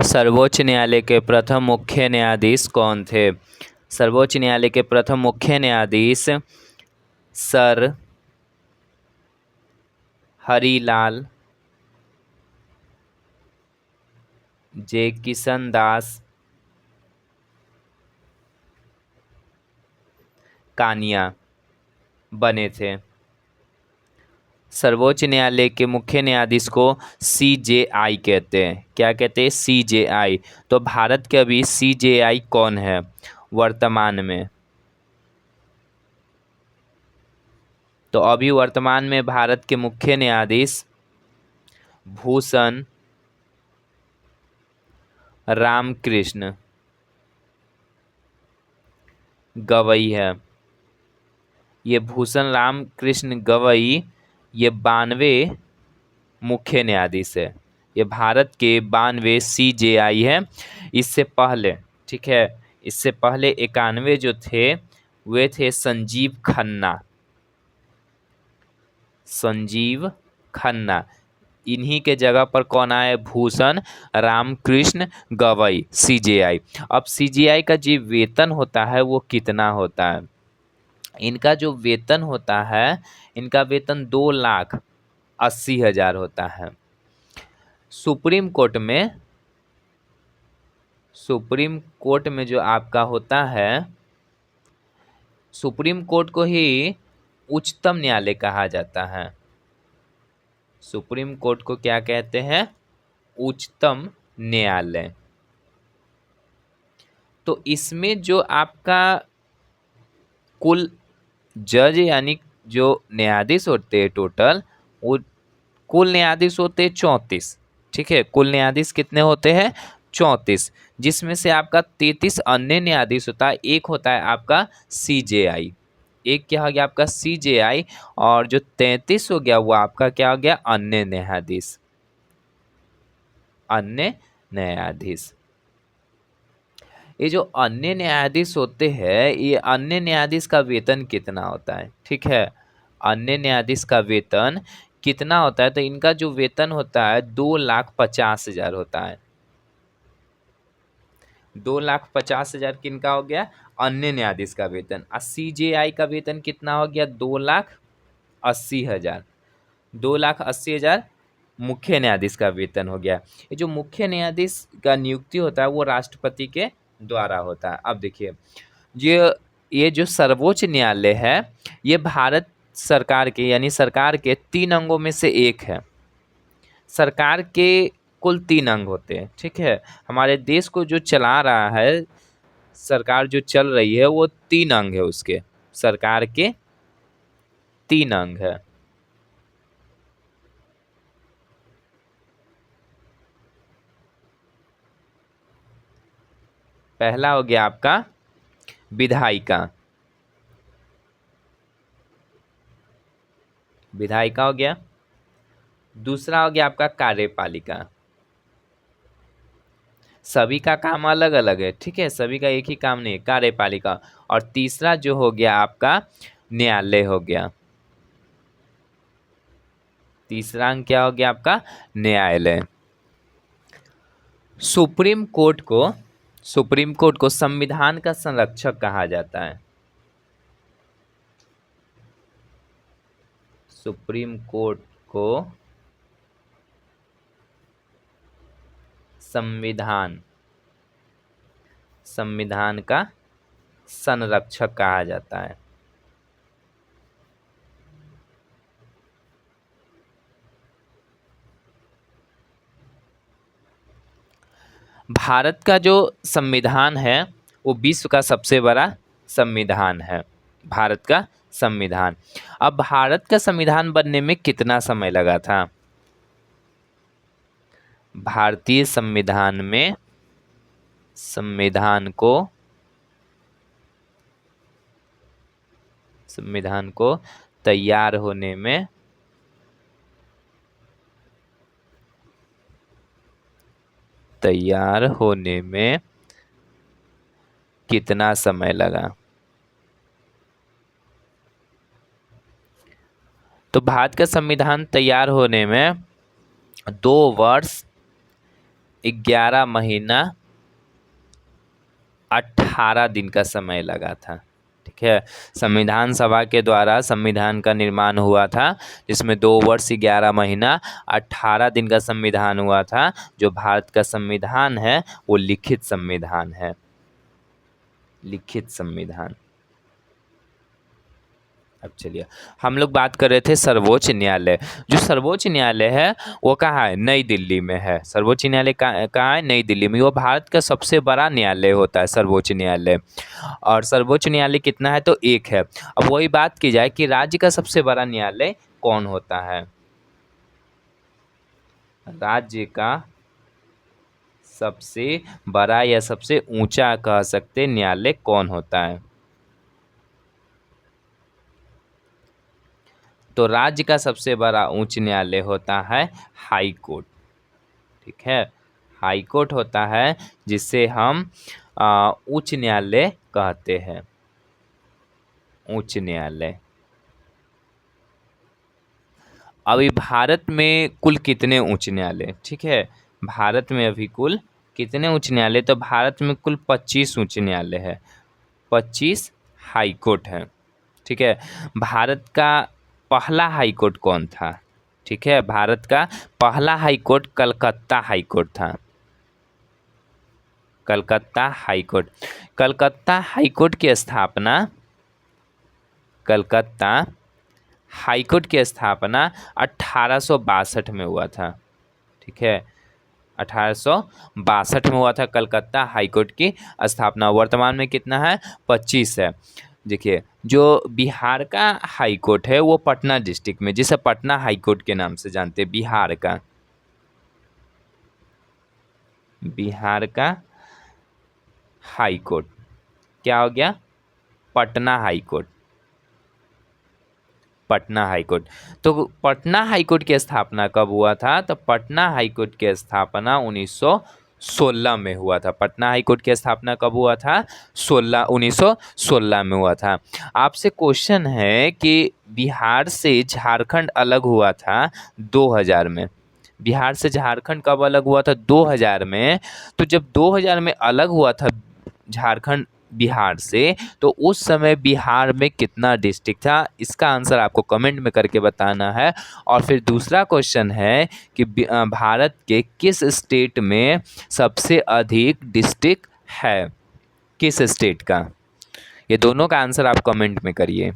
सर्वोच्च न्यायालय के प्रथम मुख्य न्यायाधीश कौन थे? सर्वोच्च न्यायालय के प्रथम मुख्य न्यायाधीश सर हरिलाल जे किशन दास कानिया बने थे। सर्वोच्च न्यायालय के मुख्य न्यायाधीश को CJI कहते हैं। क्या कहते हैं? CJI। तो भारत के अभी CJI कौन है वर्तमान में? तो अभी वर्तमान में भारत के मुख्य न्यायाधीश भूषण रामकृष्ण गवई है। ये भूषण रामकृष्ण गवई ये 92 मुख्य न्यायाधीश है। ये भारत के 92 CJI है। इससे पहले, ठीक है, इससे पहले 91 जो थे वे थे संजीव खन्ना। संजीव खन्ना। इन्हीं के जगह पर कौन आए? भूषण रामकृष्ण गवई, CJI। अब CJI का जो वेतन होता है वो कितना होता है? इनका जो वेतन होता है, इनका वेतन 2,80,000 होता है। सुप्रीम कोर्ट में जो आपका होता है, सुप्रीम कोर्ट को ही उच्चतम न्यायालय कहा जाता है। सुप्रीम कोर्ट को क्या कहते हैं? उच्चतम न्यायालय। तो इसमें जो आपका कुल जज यानी जो न्यायाधीश होते हैं टोटल, वो कुल न्यायाधीश होते हैं 34। ठीक है, कुल न्यायाधीश कितने होते हैं? 34, जिसमें से आपका 33 अन्य न्यायाधीश होता है। एक होता है आपका CJI। एक क्या हो गया आपका? CJI। और जो 33 हो गया वो आपका क्या हो गया? अन्य न्यायाधीश। अन्य न्यायाधीश। ये जो अन्य न्यायाधीश होते हैं, ये अन्य न्यायाधीश का वेतन कितना होता है? ठीक है, अन्य न्यायाधीश का वेतन कितना होता है? तो इनका जो वेतन होता है 2,50,000 होता है। 2,50,000 किनका हो गया? अन्य न्यायाधीश का वेतन। और CJI का वेतन कितना हो गया? 2,80,000। 2,80,000 मुख्य न्यायाधीश का वेतन हो गया। ये जो मुख्य न्यायाधीश का नियुक्ति होता है वो राष्ट्रपति के द्वारा होता है। अब देखिए, ये जो सर्वोच्च न्यायालय है, ये भारत सरकार के यानी सरकार के 3 अंगों में से एक है। सरकार के कुल 3 अंग होते हैं। ठीक है, हमारे देश को जो चला रहा है, सरकार जो चल रही है, वो 3 अंग है उसके। सरकार के 3 अंग है। पहला हो गया आपका विधायिका। विधायिका हो गया। दूसरा हो गया आपका कार्यपालिका। सभी का काम अलग अलग है। ठीक है, सभी का एक ही काम नहीं है, कार्यपालिका। और तीसरा जो हो गया आपका न्यायालय हो गया। तीसरा अंग क्या हो गया आपका? न्यायालय। सुप्रीम कोर्ट को संविधान का संरक्षक कहा जाता है। सुप्रीम कोर्ट को संविधान का संरक्षक कहा जाता है। भारत का जो संविधान है वो विश्व का सबसे बड़ा संविधान है। भारत का संविधान। अब भारत का संविधान बनने में कितना समय लगा था? भारतीय संविधान में संविधान को तैयार होने में कितना समय लगा? तो भारत का संविधान तैयार होने में 2 वर्ष 11 महीना 18 दिन का समय लगा था। ठीक है, संविधान सभा के द्वारा संविधान का निर्माण हुआ था, जिसमें 2 वर्ष 11 महीना 18 दिन का संविधान हुआ था। जो भारत का संविधान है वो लिखित संविधान है, लिखित संविधान। अब चलिए, हम लोग बात कर रहे थे सर्वोच्च न्यायालय। जो सर्वोच्च न्यायालय है वो कहाँ है? नई दिल्ली में है। सर्वोच्च न्यायालय कहाँ है? नई दिल्ली में। वो भारत का सबसे बड़ा न्यायालय होता है सर्वोच्च न्यायालय। और सर्वोच्च न्यायालय कितना है? तो एक है। अब वही बात की जाए कि राज्य का सबसे बड़ा न्यायालय कौन होता है? राज्य का सबसे बड़ा या सबसे ऊंचा कह सकते न्यायालय कौन होता है? तो राज्य का सबसे बड़ा उच्च न्यायालय होता है हाई कोर्ट। ठीक है, हाई कोर्ट होता है जिसे हम उच्च न्यायालय कहते हैं, उच्च न्यायालय। अभी भारत में कुल कितने उच्च न्यायालय? ठीक है, भारत में अभी कुल कितने उच्च न्यायालय? तो भारत में कुल 25 उच्च न्यायालय है, 25 हाई कोर्ट है। ठीक है, भारत का पहला हाई कोर्ट कौन था? ठीक है, भारत का पहला high court Calcutta high court था, Calcutta high court. Calcutta high court की स्थापना, कलकत्ता हाई कोर्ट की स्थापना 1862 में हुआ था। ठीक है, 1862 में हुआ था कलकत्ता हाई कोर्ट की स्थापना। वर्तमान में कितना है? 25 है। देखिए, जो बिहार का हाई कोर्ट है वो पटना डिस्ट्रिक्ट में, जिसे पटना हाई कोर्ट के नाम से जानते हैं, बिहार का, बिहार का हाई कोर्ट क्या हो गया? Patna high court, Patna high court. तो पटना हाई कोर्ट की स्थापना कब हुआ था? तो पटना हाई कोर्ट की स्थापना 1916 में हुआ था। पटना हाई कोर्ट की स्थापना कब हुआ था? 1916 में हुआ था। आपसे क्वेश्चन है कि बिहार से झारखंड अलग हुआ था 2000 में। बिहार से झारखंड कब अलग हुआ था? 2000 में। तो जब 2000 में अलग हुआ था झारखंड बिहार से, तो उस समय बिहार में कितना डिस्ट्रिक्ट था? इसका आंसर आपको कमेंट में करके बताना है। और फिर दूसरा क्वेश्चन है कि भारत के किस स्टेट में सबसे अधिक डिस्ट्रिक्ट है? किस स्टेट का? ये दोनों का आंसर आप कमेंट में करिए।